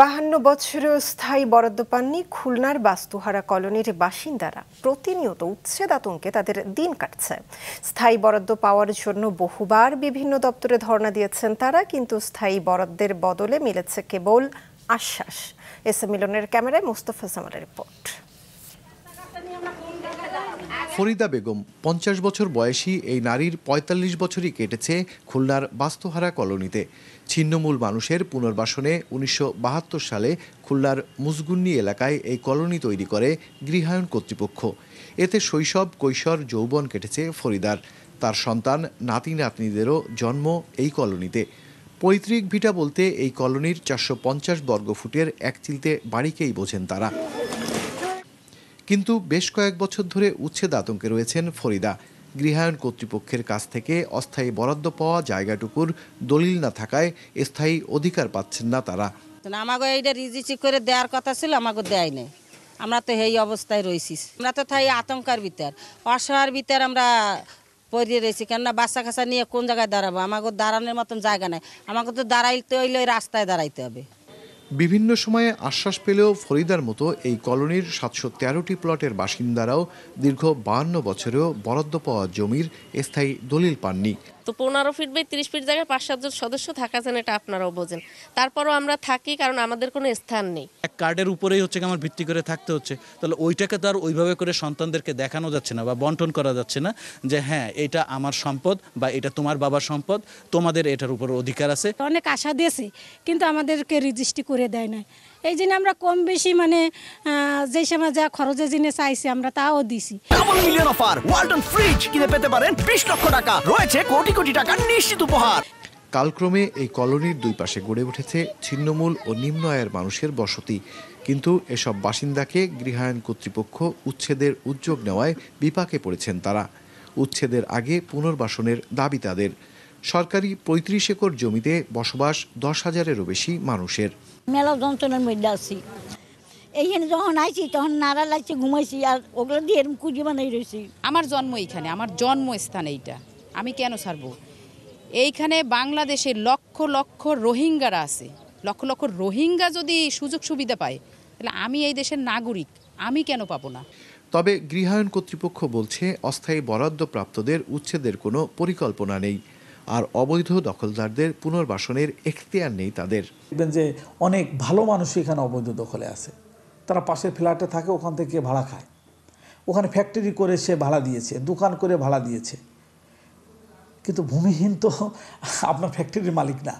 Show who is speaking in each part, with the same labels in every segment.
Speaker 1: 52 বছরেও স্থায়ী বরাদ্দ পাননি খুলনার বাস্তুহারা কলোনির বাসিন্দারা। প্রতিনিয়ত উচ্ছেদ আতঙ্কে তাদের দিন কাটছে। স্থায়ী বরাদ্দ পাওয়ার জন্য বহুবার বিভিন্ন দপ্তরে ধর্ণা দিয়েছেন তারা, কিন্তু স্থায়ী বরাদ্দের বদলে মিলেছে কেবল আশ্বাস। এস এম মিলনের ক্যামেরায় মোস্তফা জামালের রিপোর্ট।
Speaker 2: ফরিদা বেগম 50 বছর বয়সী এই নারীর 45 বছরই কেটেছে খুলনার বাস্তুহারা কলোনিতে। ছিন্নমূল মানুষের পুনর্বাসনে 1972 সালে খুলনার মুজগুন্নি এলাকায় এই কলোনি তৈরি করে গৃহায়ণ কর্তৃপক্ষ। এতে শৈশব, কৈশোর, যৌবন কেটেছে ফরিদার। তার সন্তান, নাতি নাতনিদেরও জন্ম এই কলোনিতে। পৈতৃক ভিটা বলতে এই কলোনির 450 বর্গফুটের এক চিলতে বাড়িকেই বোঝেন তারা। কিন্তু বেশ কয়েক বছর ধরে উচ্ছেদ আতঙ্কে রয়েছেন ফরিদা। গৃহায়ণ কর্তৃপক্ষের কাছ থেকে অস্থায়ী বরাদ্দ পাওয়া জায়গাটুকুর দলিল না থাকায় স্থায়ী অধিকার পাচ্ছেন না তারা।
Speaker 3: আমাকে এইটা রেজিস্ট্রি করে দেওয়ার কথা ছিল, আমাকে দেয় নাই। আমরা তো এই অবস্থায় রয়েছি। আমরা তো তাই আতঙ্কার ভিতর, অসহায়ের ভিতর আমরা পড়ে রয়েছি। কেননা বাচ্চা কাচ্চা নিয়ে কোন জায়গায় দাঁড়াবো? আমাকে দাঁড়ানোর মতন জায়গা নাই। আমাকে তো দাঁড়াইতে হইলে রাস্তায় দাঁড়াইতে হবে।
Speaker 2: বিভিন্ন সময়ে আশ্বাস পেলেও ফরিদার মতো এই কলোনির 713টি প্লটের বাসিন্দারাও দীর্ঘ 52 বছরেও বরাদ্দ পাওয়া জমির স্থায়ী দলিল পাননি।
Speaker 4: তো 15 ফিট বাই 30 ফিট জায়গায় 5-7 জন সদস্য থাকা যায়, এটা আপনারাও বোঝেন। তারপরও আমরা থাকি, কারণ আমাদের কোনো স্থান নেই।
Speaker 5: এক কার্ডের উপরেই হচ্ছে আমার ভিত্তি করে থাকতে হচ্ছে। তাহলে ওইটাকে তো আর ওইভাবে করে সন্তানদেরকে দেখানো যাচ্ছে না বা বন্টন করা যাচ্ছে না যে হ্যাঁ এটা আমার সম্পদ বা এটা তোমার বাবার সম্পদ, তোমাদের এটার উপর অধিকার আছে।
Speaker 6: অনেক আশা দিয়েছে, কিন্তু আমাদেরকে রেজিস্ট্রি করে দেয় নাই। এই জন্য আমরা কম বেশি যে সময় যা খরচের জিনিস চাইছি আমরা তাও দিছি।
Speaker 7: Double million offer, Walton fridge কিনে পেতে পারেন 20 লক্ষ টাকা, রয়েছে কোটি কোটি টাকার নিশ্চিত উপহার।
Speaker 2: কালক্রমে এই কলোনির দুই পাশে গড়ে উঠেছে ছিন্নমূল ও নিম্ন আয়ের মানুষের বসতি। কিন্তু এসব বাসিন্দাকে গৃহায়ণ কর্তৃপক্ষ উচ্ছেদের উদ্যোগ নেওয়ায় বিপাকে পড়েছেন তারা। উচ্ছেদের আগে পুনর্বাসনের দাবি তাদের। সরকারি 35 একর জমিতে বসবাস 10,000-এরও বেশি মানুষের।
Speaker 8: মেলা যন্ত্রণার মধ্যে আছি। এইখানে যখন আইছি তখন নাড়া লাগছে, ঘুমাইছি, আর ওগুলো দিয়ে এরকম কুজি বানাই রয়েছি।
Speaker 9: আমার জন্ম এইখানে, আমার জন্মস্থান এইটা, আমি কেন ছাড়বো? এইখানে বাংলাদেশের লক্ষ লক্ষ রোহিঙ্গারা আছে। লক্ষ লক্ষ রোহিঙ্গা যদি সুযোগ সুবিধা পায়, তাহলে আমি এই দেশের নাগরিক, আমি কেন পাবো না?
Speaker 2: তবে গৃহায়ণ কর্তৃপক্ষ বলছে অস্থায়ী বরাদ্দপ্রাপ্তদের উচ্ছেদের কোনো পরিকল্পনা নেই, আর অবৈধ দখলদারদের পুনর্বাসনের এখতিয়ার নেই তাদের।
Speaker 10: দেখবেন যে অনেক ভালো মানুষই এখানে অবৈধ দখলে আছে। তারা পাশের ফ্ল্যাটে থাকে, ওখান থেকে ভাড়া খায়। ওখানে ফ্যাক্টরি করে সে ভাড়া দিয়েছে, দোকান করে ভাড়া দিয়েছে। কিন্তু ভূমিহীন তো আপনার ফ্যাক্টরির মালিক না।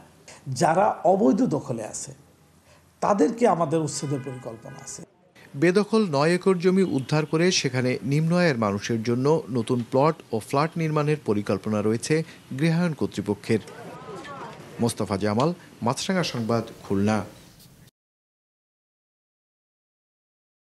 Speaker 10: যারা অবৈধ দখলে আছে তাদেরকে আমাদের উচ্ছেদের পরিকল্পনা আছে।
Speaker 2: বেদখল 9 একর জমি উদ্ধার করে সেখানে নিম্ন আয়ের মানুষের জন্য নতুন প্লট ও ফ্ল্যাট নির্মাণের পরিকল্পনা রয়েছে গৃহায়ণ কর্তৃপক্ষের। মোস্তফা জামাল, মাছরাঙা সংবাদ, খুলনা।